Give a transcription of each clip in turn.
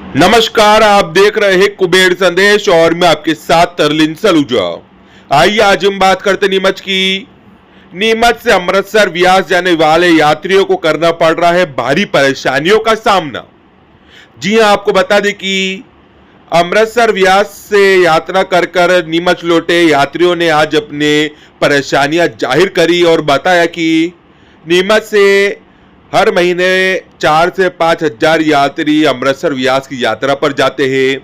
नमस्कार, आप देख रहे हैं कुबेर संदेश और मैं आपके साथ तरलिन सलूजा। आइए आज हम बात करते नीमच की। नीमच से अमृतसर व्यास जाने वाले यात्रियों को करना पड़ रहा है भारी परेशानियों का सामना। जी हां, आपको बता दें कि अमृतसर व्यास से यात्रा कर नीमच लौटे यात्रियों ने आज अपने परेशानियां जाहिर करी और बताया कि नीमच से हर महीने 4 से 5 हजार यात्री अमृतसर व्यास की यात्रा पर जाते हैं,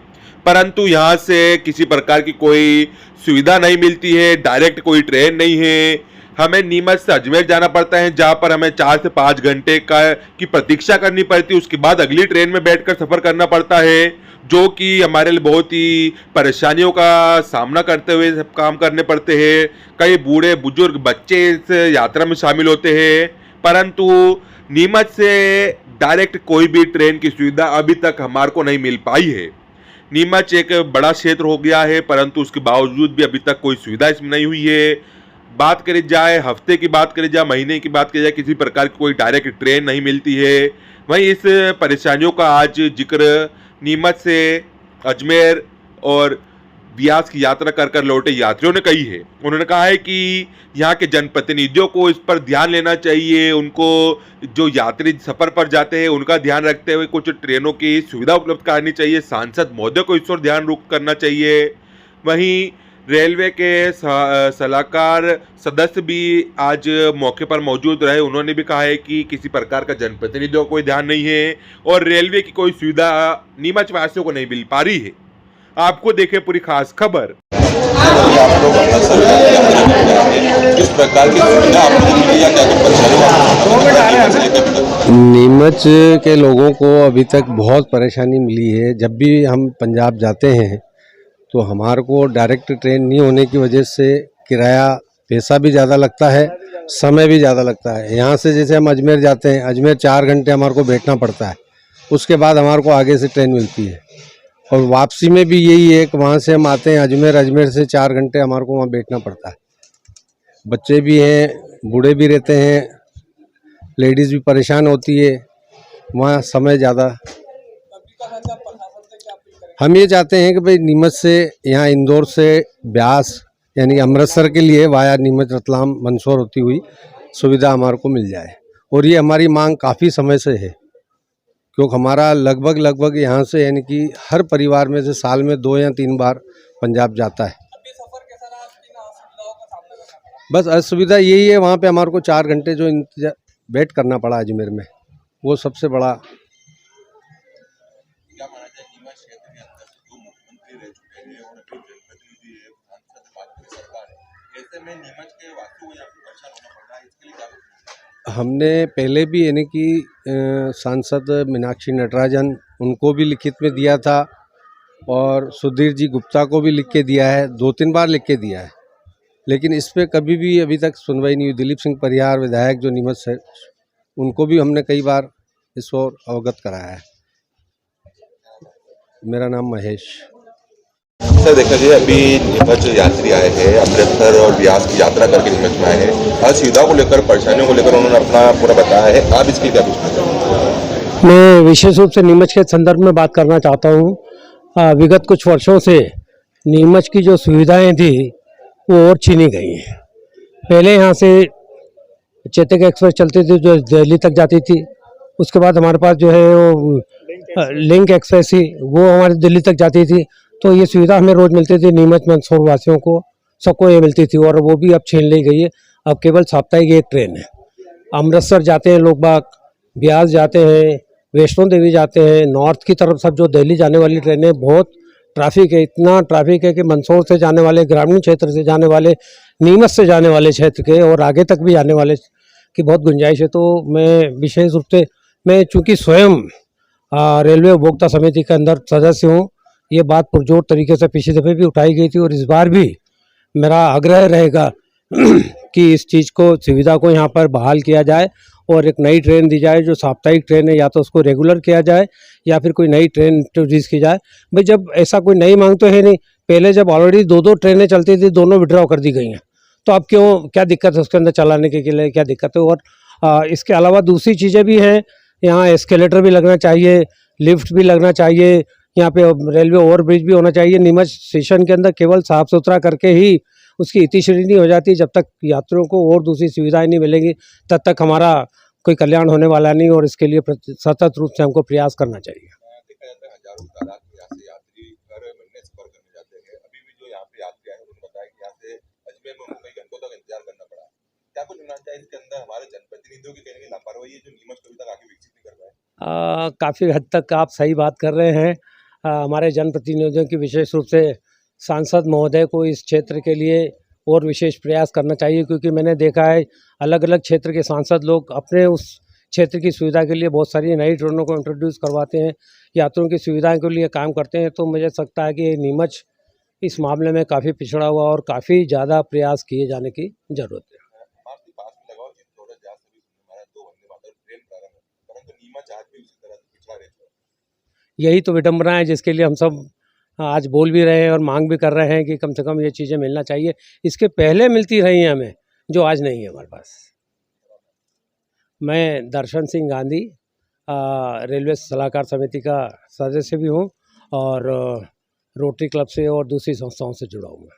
परंतु यहाँ से किसी प्रकार की कोई सुविधा नहीं मिलती है। डायरेक्ट कोई ट्रेन नहीं है। हमें नीमच से अजमेर जाना पड़ता है, जहाँ पर हमें 4 से 5 घंटे की प्रतीक्षा करनी पड़ती है। उसके बाद अगली ट्रेन में बैठकर सफर करना पड़ता है, जो कि हमारे लिए बहुत ही परेशानियों का सामना करते हुए सब काम करने पड़ते हैं। कई बूढ़े बुजुर्ग बच्चे इस यात्रा में शामिल होते हैं, परंतु नीमच से डायरेक्ट कोई भी ट्रेन की सुविधा अभी तक हमारे को नहीं मिल पाई है। नीमच एक बड़ा क्षेत्र हो गया है, परंतु उसके बावजूद भी अभी तक कोई सुविधा इसमें नहीं हुई है। बात करी जाए हफ्ते की, बात करी जाए महीने की, बात करी जाए किसी प्रकार की कोई डायरेक्ट ट्रेन नहीं मिलती है। वहीं इस परेशानियों का आज जिक्र नीमच से अजमेर और व्यास की यात्रा कर लौटे यात्रियों ने कही है। उन्होंने कहा है कि यहाँ के जनप्रतिनिधियों को इस पर ध्यान लेना चाहिए। उनको जो यात्री सफर पर जाते हैं उनका ध्यान रखते हुए कुछ ट्रेनों की सुविधा उपलब्ध करानी चाहिए। सांसद महोदय को इस पर ध्यान रुख करना चाहिए। वहीं रेलवे के सलाहकार सदस्य भी आज मौके पर मौजूद रहे। उन्होंने भी कहा है कि किसी प्रकार का जनप्रतिनिधियों को कोई ध्यान नहीं है और रेलवे की कोई सुविधा नीमच वासियों को नहीं मिल पा रही है। आपको देखे पूरी खास खबर। आप लोग किस प्रकार की सुविधा आपको मिली या क्या परेशानी? नीमच के लोगों को अभी तक बहुत परेशानी मिली है। जब भी हम पंजाब जाते हैं तो हमारे को डायरेक्ट ट्रेन नहीं होने की वजह से किराया पैसा भी ज़्यादा लगता है, समय भी ज़्यादा लगता है। यहाँ से जैसे हम अजमेर जाते हैं, अजमेर 4 घंटे हमारे को बैठना पड़ता है, उसके बाद हमारे को आगे से ट्रेन मिलती है। और वापसी में भी यही है कि वहाँ से हम आते हैं अजमेर, अजमेर से 4 घंटे हमारे को वहाँ बैठना पड़ता है। बच्चे भी हैं, बूढ़े भी रहते हैं, लेडीज़ भी परेशान होती है, वहाँ समय ज़्यादा। हम ये चाहते हैं कि भाई नीमच से यहाँ इंदौर से ब्यास यानी अमृतसर के लिए वाया नीमच रतलाम मंदसौर होती हुई सुविधा हमारे को मिल जाए। और ये हमारी मांग काफ़ी समय से है, क्योंकि हमारा लगभग यहाँ से यानी कि हर परिवार में से साल में 2 या 3 बार पंजाब जाता है। बस असुविधा यही है, वहाँ पे हमारे को 4 घंटे जो वेट करना पड़ा अजमेर में, वो सबसे बड़ा। क्या माना जाए नीमच क्षेत्र के अंदर जो मुख्यमंत्री रह चुके हैं और अभी जनप्रतिनिधि है, सांसद बाकी सरकार है, ऐसे में नीमच के वासियों को यहाँ पे परेशान होना पड़ रहा है, इसके लिए क्या कुछ? हमने पहले भी यानी कि सांसद मीनाक्षी नटराजन उनको भी लिखित में दिया था और सुधीर जी गुप्ता को भी लिख के दिया है, 2-3 बार लिख के दिया है, लेकिन इस पे कभी भी अभी तक सुनवाई नहीं हुई। दिलीप सिंह परिहार विधायक जो नीमच से, उनको भी हमने कई बार इस ओर अवगत कराया है। मेरा नाम महेश। सर देखा जाए अभी नीमच यात्री आए हैं, अमृतसर और व्यास की यात्रा करके नीमच में आए हैं, हर सुविधा को लेकर परेशानियों को लेकर उन्होंने अपना पूरा बताया है। आप इसके लिए क्या पूछना चाहते हैं? मैं विशेष रूप से नीमच के संदर्भ में बात करना चाहता हूँ। विगत कुछ वर्षों से नीमच की जो सुविधाएं थी वो और छीनी गई हैं। पहले यहाँ से चेतक एक्सप्रेस चलती थी जो दिल्ली तक जाती थी, उसके बाद हमारे पास जो है वो लिंक एक्सप्रेस थी, वो हमारी दिल्ली तक जाती थी। तो ये सुविधा हमें रोज़ मिलती थी, नीमच मंदसौर वासियों को सबको ये मिलती थी, और वो भी अब छीन ली गई है। अब केवल साप्ताहिक एक ट्रेन है। अमृतसर जाते हैं लोग बाग, ब्यास जाते हैं, वैष्णो देवी जाते हैं, नॉर्थ की तरफ सब जो दिल्ली जाने वाली ट्रेनें, बहुत ट्रैफिक है। इतना ट्रैफिक है कि मंदसौर से जाने वाले, ग्रामीण क्षेत्र से जाने वाले, नीमच से जाने वाले क्षेत्र के और आगे तक भी जाने वाले की बहुत गुंजाइश है। तो मैं विशेष रूप से, मैं चूँकि स्वयं रेलवे उपभोक्ता समिति के अंदर सदस्य हूँ, ये बात पुरजोर तरीके से पिछले दफ़े भी उठाई गई थी और इस बार भी मेरा आग्रह रहेगा कि इस चीज़ को, सुविधा को यहाँ पर बहाल किया जाए और एक नई ट्रेन दी जाए जो साप्ताहिक ट्रेन है, या तो उसको रेगुलर किया जाए या फिर कोई नई ट्रेन इंट्रोड्यूस की जाए। भाई जब ऐसा कोई नई मांग तो है नहीं, पहले जब ऑलरेडी 2-2 ट्रेनें चलती थी, दोनों विड्रॉ कर दी गई हैं, तो अब क्यों, क्या दिक्कत है उसके अंदर चलाने के लिए, क्या दिक्कत है? और इसके अलावा दूसरी चीज़ें भी हैं, यहाँ एस्केलेटर भी लगना चाहिए, लिफ्ट भी लगना चाहिए, यहाँ पे रेलवे ओवरब्रिज भी होना चाहिए। नीमच स्टेशन के अंदर केवल साफ़ सुथरा करके ही उसकी इतिश्री नहीं हो जाती। जब तक यात्रियों को और दूसरी सुविधाएं नहीं मिलेंगी तब तक हमारा कोई कल्याण होने वाला नहीं, और इसके लिए सतत रूप से हमको प्रयास करना चाहिए। देखा जाता है हजारों की तादाद में यहाँ से यात्री हर महीने सफर करने जाते हैं। अभी भी जो यहाँ पे यात्री आए हैं उन्होंने बताया कि यहाँ से अजमेर में उनको कई घंटों तक इंतजार करना पड़ा। क्या कुछ होना चाहिए इसके अंदर हमारे जनप्रतिनिधियों की कहीं ना कहीं लापरवाही है जो नीमच को अभी तक आगे विकसित नहीं कर पाए? काफ़ी हद तक आप सही बात कर रहे हैं। हमारे जनप्रतिनिधियों की विशेष रूप से सांसद महोदय को इस क्षेत्र के लिए और विशेष प्रयास करना चाहिए, क्योंकि मैंने देखा है अलग अलग क्षेत्र के सांसद लोग अपने उस क्षेत्र की सुविधा के लिए बहुत सारी नई ट्रेनों को इंट्रोड्यूस करवाते हैं, यात्रियों की सुविधाओं के लिए काम करते हैं। तो मुझे लगता है कि नीमच इस मामले में काफ़ी पिछड़ा हुआ और काफ़ी ज़्यादा प्रयास किए जाने की ज़रूरत है। हमारे पास में लगाओ इंदौर जहाँ से भी हमारा 2 वंदे मातरम ट्रेन प्रारंभ है, परंतु नीमच आज भी उसी तरह से पिछड़ा रह चुका है। यही तो विडंबना है जिसके लिए हम सब आज बोल भी रहे हैं और मांग भी कर रहे हैं कि कम से कम ये चीज़ें मिलना चाहिए। इसके पहले मिलती रही हैं हमें, जो आज नहीं है हमारे पास। मैं दर्शन सिंह गांधी रेलवे सलाहकार समिति का सदस्य भी हूँ और रोटरी क्लब से और दूसरी संस्थाओं से जुड़ा हूँ।